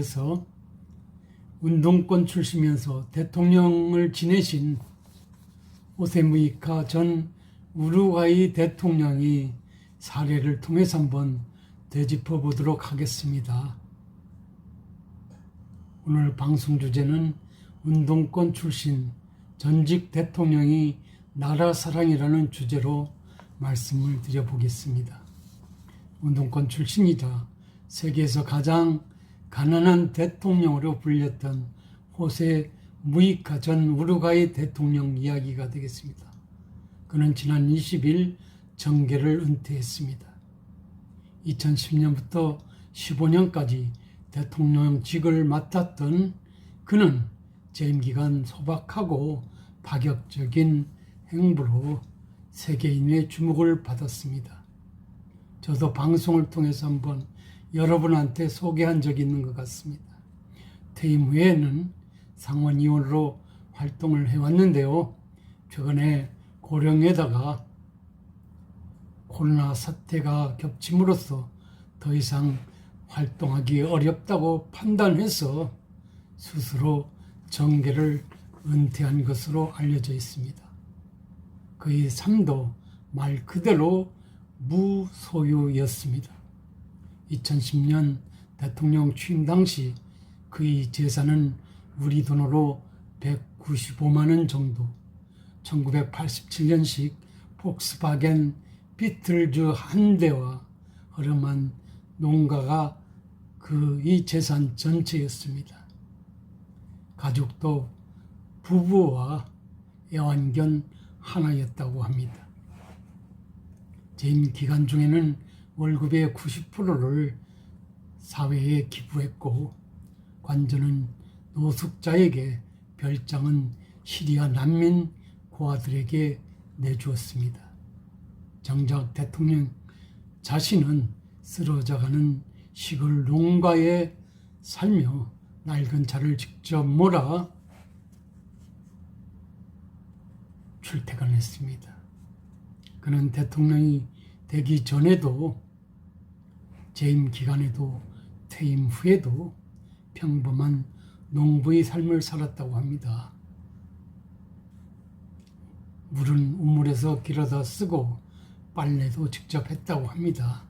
대해서 운동권 출신이면서 대통령을 지내신 호세 무이카 전 우루과이 대통령이 사례를 통해서 한번 되짚어 보도록 하겠습니다. 오늘 방송 주제는 운동권 출신 전직 대통령이 나라 사랑이라는 주제로 말씀을 드려보겠습니다. 운동권 출신이자 세계에서 가장 가난한 대통령으로 불렸던 호세 무이카 전 우루과이 대통령 이야기가 되겠습니다. 그는 지난 20일 정계를 은퇴했습니다. 2010년부터 15년까지 대통령직을 맡았던 그는 재임 기간 소박하고 파격적인 행보로 세계인의 주목을 받았습니다. 저도 방송을 통해서 한번 여러분한테 소개한 적이 있는 것 같습니다. 퇴임 후에는 상원의원으로 활동을 해왔는데요. 최근에 고령에다가 코로나 사태가 겹침으로써 더 이상 활동하기 어렵다고 판단해서 스스로 정계를 은퇴한 것으로 알려져 있습니다. 그의 삶도 말 그대로 무소유였습니다. 2010년 대통령 취임 당시 그의 재산은 우리 돈으로 195만 원 정도, 1987년식 폭스바겐 비틀즈 한 대와 허름한 농가가 그의 재산 전체였습니다. 가족도 부부와 애완견 하나였다고 합니다. 재임 기간 중에는 월급의 90%를 사회에 기부했고 관저는 노숙자에게, 별장은 시리아 난민 고아들에게 내주었습니다. 정작 대통령 자신은 쓰러져가는 시골 농가에 살며 낡은 차를 직접 몰아 출퇴근했습니다. 그는 대통령이 되기 전에도 재임 기간에도 퇴임 후에도 평범한 농부의 삶을 살았다고 합니다. 물은 우물에서 길어다 쓰고 빨래도 직접 했다고 합니다.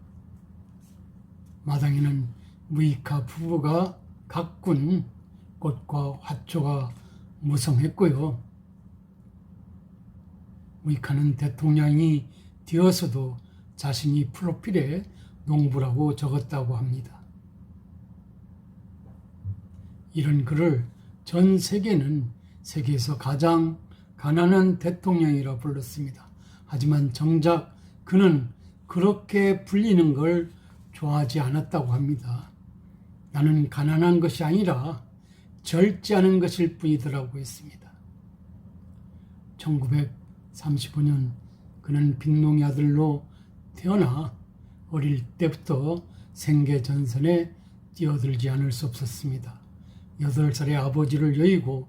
마당에는 무이카 부부가 가꾼 꽃과 화초가 무성했고요. 무이카는 대통령이 되어서도 자신이 프로필에 농부라고 적었다고 합니다. 이런 그를 전 세계는 세계에서 가장 가난한 대통령이라 불렀습니다. 하지만 정작 그는 그렇게 불리는 걸 좋아하지 않았다고 합니다. 나는 가난한 것이 아니라 절제하는 것일 뿐이더라고 했습니다. 1935년 그는 빈농의 아들로 태어나 어릴 때부터 생계전선에 뛰어들지 않을 수 없었습니다. 8살의 아버지를 여의고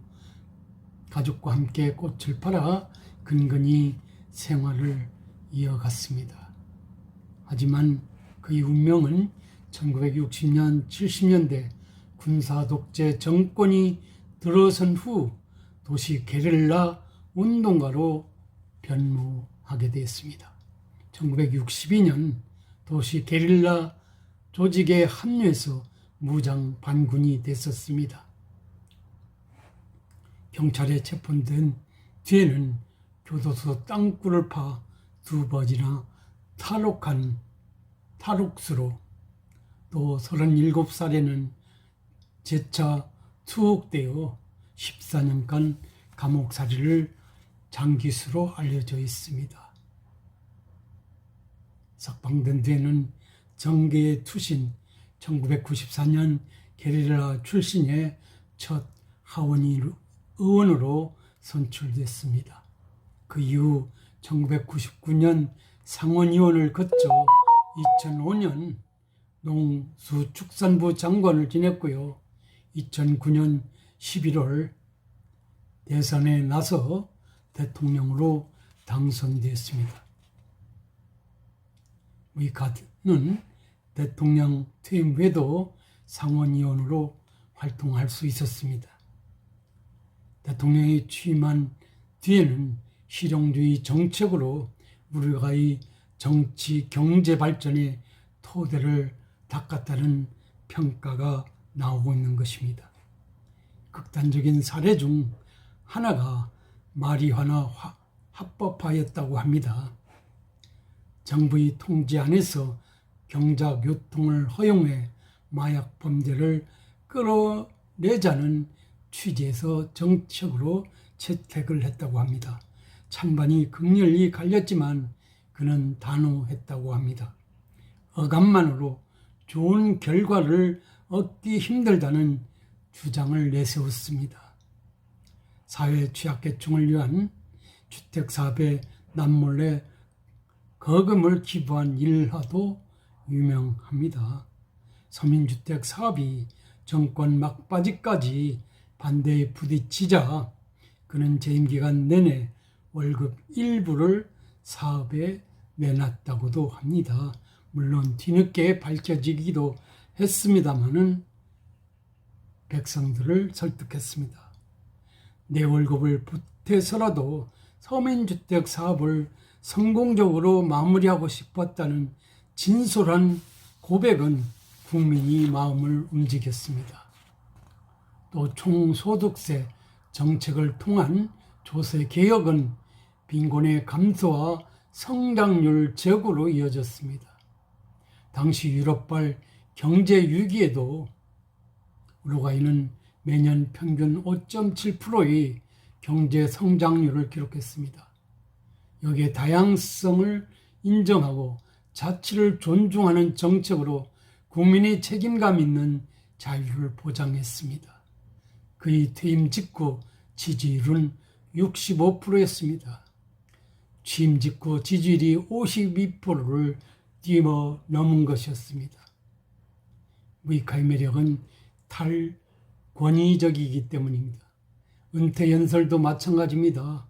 가족과 함께 꽃을 팔아 근근히 생활을 이어갔습니다. 하지만 그의 운명은 1960년, 70년대 군사 독재 정권이 들어선 후 도시 게릴라 운동가로 변모하게 되었습니다. 1962년 도시 게릴라 조직에 합류해서 무장 반군이 됐었습니다. 경찰에 체포된 뒤에는 교도소 땅굴을 파 2번이나 탈옥수로, 또 37살에는 재차 투옥되어 14년간 감옥살이를 장기수로 알려져 있습니다. 석방된 뒤에는 정계에 투신 1994년 게릴라 출신의 첫 하원 의원으로 선출됐습니다. 그 이후 1999년 상원의원을 거쳐 2005년 농수축산부 장관을 지냈고요. 2009년 11월 대선에 나서 대통령으로 당선되었습니다. 무이카는 대통령 퇴임 후에도 상원의원으로 활동할 수 있었습니다. 대통령이 취임한 뒤에는 실용주의 정책으로 우리가의 정치, 경제 발전의 토대를 닦았다는 평가가 나오고 있는 것입니다. 극단적인 사례 중 하나가 마리화나 합법화였다고 합니다. 정부의 통제 안에서 경자 교통을 허용해 마약 범죄를 끌어내자는 취지에서 정책으로 채택을 했다고 합니다. 찬반이 극렬히 갈렸지만 그는 단호했다고 합니다. 어감만으로 좋은 결과를 얻기 힘들다는 주장을 내세웠습니다. 사회 취약계층을 위한 주택사업에 남몰래 거금을 기부한 일화도 유명합니다. 서민주택 사업이 정권 막바지까지 반대에 부딪히자 그는 재임 기간 내내 월급 일부를 사업에 내놨다고도 합니다. 물론 뒤늦게 밝혀지기도 했습니다마는 백성들을 설득했습니다. 내 월급을 보태서라도 서민주택 사업을 성공적으로 마무리하고 싶었다는 진솔한 고백은 국민이 마음을 움직였습니다. 또 총소득세 정책을 통한 조세 개혁은 빈곤의 감소와 성장률 제고로 이어졌습니다. 당시 유럽발 경제 위기에도 우루과이는 매년 평균 5.7%의 경제 성장률을 기록했습니다. 여기에 다양성을 인정하고 자치를 존중하는 정책으로 국민이 책임감 있는 자유를 보장했습니다. 그의 퇴임 직후 지지율은 65%였습니다. 취임 직후 지지율이 52%를 뛰어넘은 것이었습니다. 무이카의 매력은 탈권위적이기 때문입니다. 은퇴 연설도 마찬가지입니다.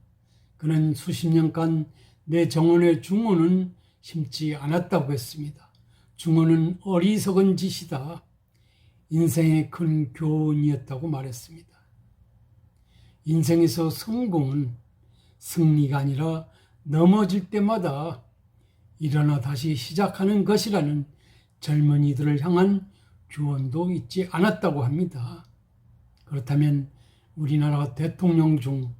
그는 수십 년간 내 정원의 중원은 심지 않았다고 했습니다. 중원은 어리석은 짓이다. 인생의 큰 교훈이었다고 말했습니다. 인생에서 성공은 승리가 아니라 넘어질 때마다 일어나 다시 시작하는 것이라는 젊은이들을 향한 조언도 잊지 않았다고 합니다. 그렇다면 우리나라 대통령 중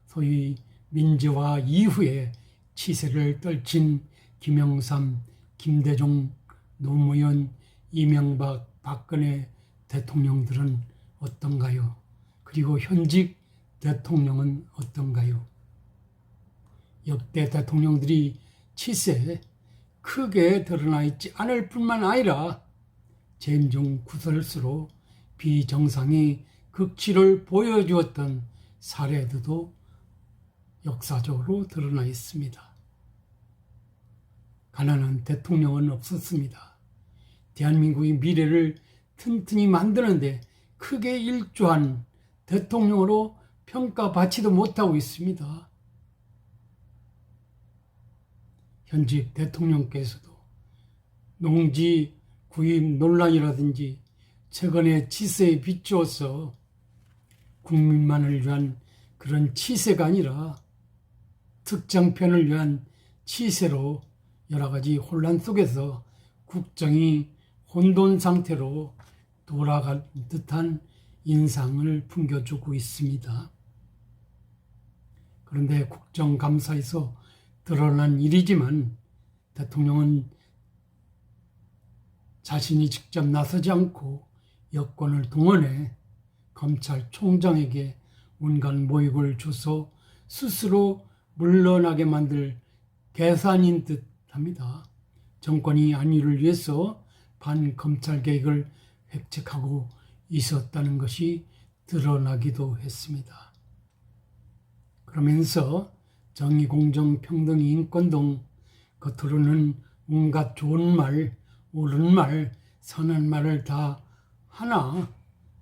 소위 민주화 이후에 치세를 떨친 김영삼, 김대중, 노무현, 이명박, 박근혜 대통령들은 어떤가요? 그리고 현직 대통령은 어떤가요? 역대 대통령들이 치세에 크게 드러나 있지 않을 뿐만 아니라 재임 중 구설수로 비정상의 극치를 보여주었던 사례들도 역사적으로 드러나 있습니다. 가난한 대통령은 없었습니다. 대한민국의 미래를 튼튼히 만드는데 크게 일조한 대통령으로 평가받지도 못하고 있습니다. 현직 대통령께서도 농지 구입 논란이라든지 최근의 치세에 비추어서 국민만을 위한 그런 치세가 아니라 특정 편을 위한 치세로 여러 가지 혼란 속에서 국정이 혼돈 상태로 돌아간 듯한 인상을 풍겨주고 있습니다. 그런데 국정감사에서 드러난 일이지만 대통령은 자신이 직접 나서지 않고 여권을 동원해 검찰총장에게 온갖 모욕을 줘서 스스로 물러나게 만들 계산인 듯 합니다. 정권이 안위를 위해서 반검찰 계획을 획책하고 있었다는 것이 드러나기도 했습니다. 그러면서 정의, 공정, 평등, 인권 등 겉으로는 온갖 좋은 말, 옳은 말, 선한 말을 다 하나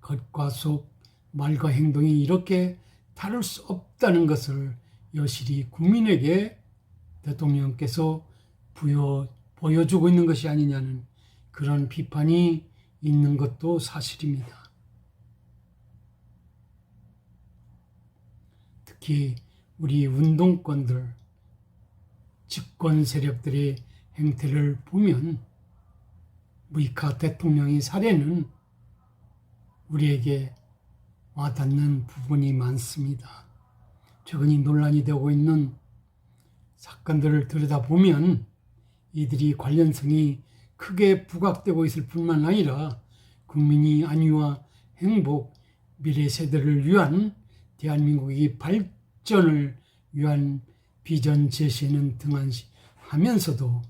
겉과 속, 말과 행동이 이렇게 다를 수 없다는 것을 여실히 국민에게 대통령께서 보여주고 있는 것이 아니냐는 그런 비판이 있는 것도 사실입니다. 특히 우리 운동권들, 집권 세력들의 행태를 보면 무이카 대통령의 사례는 우리에게 와닿는 부분이 많습니다. 최근에 논란이 되고 있는 사건들을 들여다보면 이들이 관련성이 크게 부각되고 있을 뿐만 아니라 국민의 안위와 행복, 미래 세대를 위한 대한민국의 발전을 위한 비전 제시에는 등한시하면서도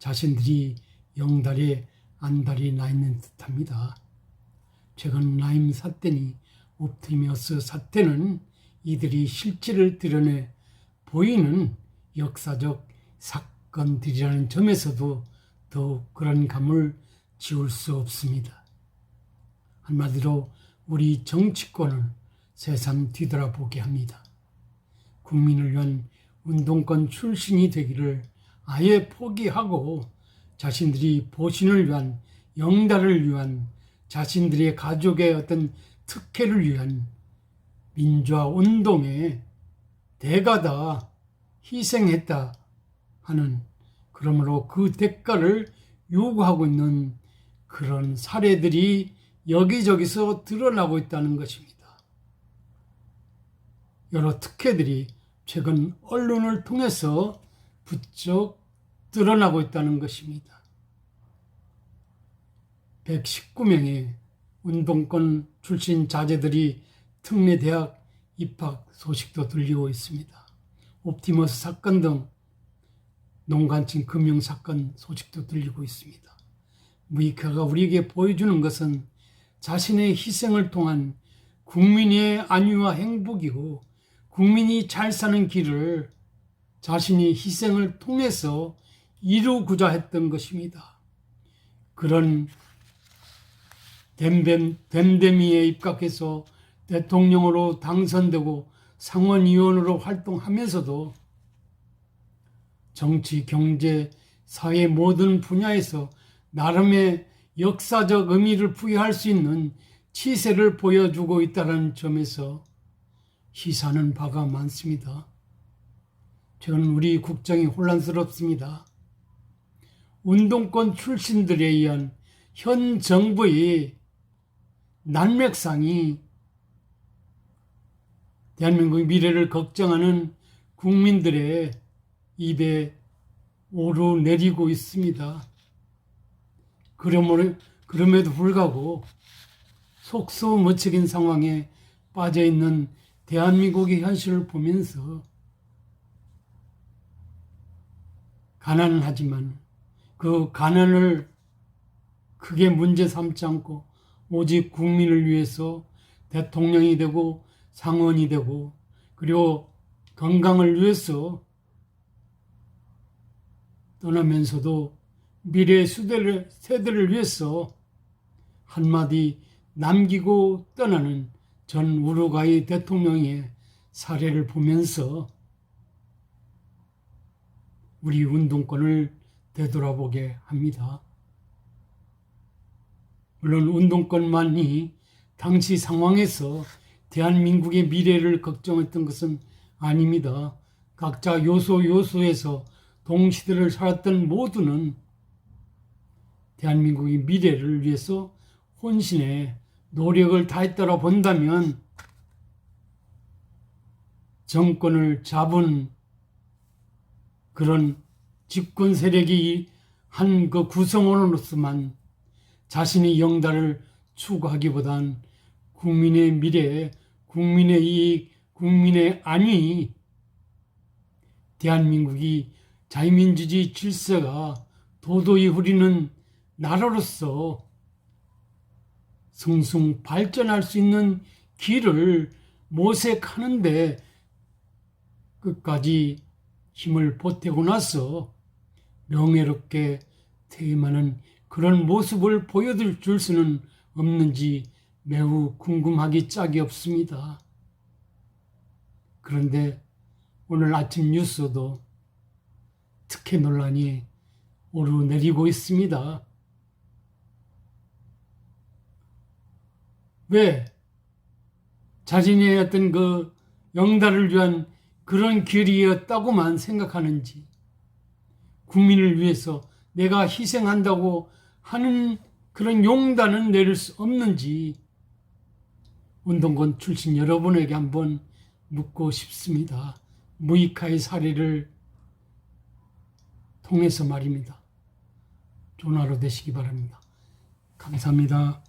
자신들이 영달에 안달이 나 있는 듯합니다. 최근 라임 사태니 옵티머스 사태는 이들이 실체를 드러내 보이는 역사적 사건들이라는 점에서도 더욱 그런 감을 지울 수 없습니다. 한마디로 우리 정치권을 새삼 뒤돌아보게 합니다. 국민을 위한 운동권 출신이 되기를 아예 포기하고 자신들이 보신을 위한, 영달을 위한, 자신들의 가족의 어떤 특혜를 위한 민주화 운동에 대가다 희생했다 하는, 그러므로 그 대가를 요구하고 있는 그런 사례들이 여기저기서 드러나고 있다는 것입니다. 여러 특혜들이 최근 언론을 통해서 부쩍 드러나고 있다는 것입니다. 119명의 운동권 출신 자제들이 특례대학 입학 소식도 들리고 있습니다. 옵티머스 사건 등 농간층 금융사건 소식도 들리고 있습니다. 무이카가 우리에게 보여주는 것은 자신의 희생을 통한 국민의 안위와 행복이고 국민이 잘 사는 길을 자신이 희생을 통해서 이루고자 했던 것입니다. 그런 댐댐이에 입각해서 대통령으로 당선되고 상원의원으로 활동하면서도 정치, 경제, 사회 모든 분야에서 나름의 역사적 의미를 부여할 수 있는 치세를 보여주고 있다는 점에서 시사하는 바가 많습니다. 저는 우리 국정이 혼란스럽습니다. 운동권 출신들에 의한 현 정부의 난맥상이 대한민국의 미래를 걱정하는 국민들의 입에 오르내리고 있습니다. 그럼에도 불구하고 속수무책인 상황에 빠져있는 대한민국의 현실을 보면서 가난은 하지만 그 가난을 크게 문제 삼지 않고 오직 국민을 위해서 대통령이 되고 상원이 되고 그리고 건강을 위해서 떠나면서도 미래 세대를 위해서 한마디 남기고 떠나는 전 우루과이 대통령의 사례를 보면서 우리 운동권을 되돌아보게 합니다. 물론 운동권만이 당시 상황에서 대한민국의 미래를 걱정했던 것은 아닙니다. 각자 요소에서 동시대를 살았던 모두는 대한민국의 미래를 위해서 혼신의 노력을 다했다고 본다면 정권을 잡은 그런 집권 세력이 한 그 구성원으로서만 자신의 영달을 추구하기보단 국민의 미래, 국민의 이익, 국민의 안위, 대한민국이 자유민주주의 질서가 도도히 흐리는 나라로서 승승 발전할 수 있는 길을 모색하는데 끝까지 힘을 보태고 나서 명예롭게 퇴임하는 그런 모습을 보여줄 수는 없는지 매우 궁금하기 짝이 없습니다. 그런데 오늘 아침 뉴스도 특혜 논란이 오르내리고 있습니다. 왜? 자신의 어떤 그 영달을 위한 그런 길이었다고만 생각하는지, 국민을 위해서 내가 희생한다고 하는 그런 용단은 내릴 수 없는지 운동권 출신 여러분에게 한번 묻고 싶습니다. 무이카의 사례를 통해서 말입니다. 좋은 하루 되시기 바랍니다. 감사합니다.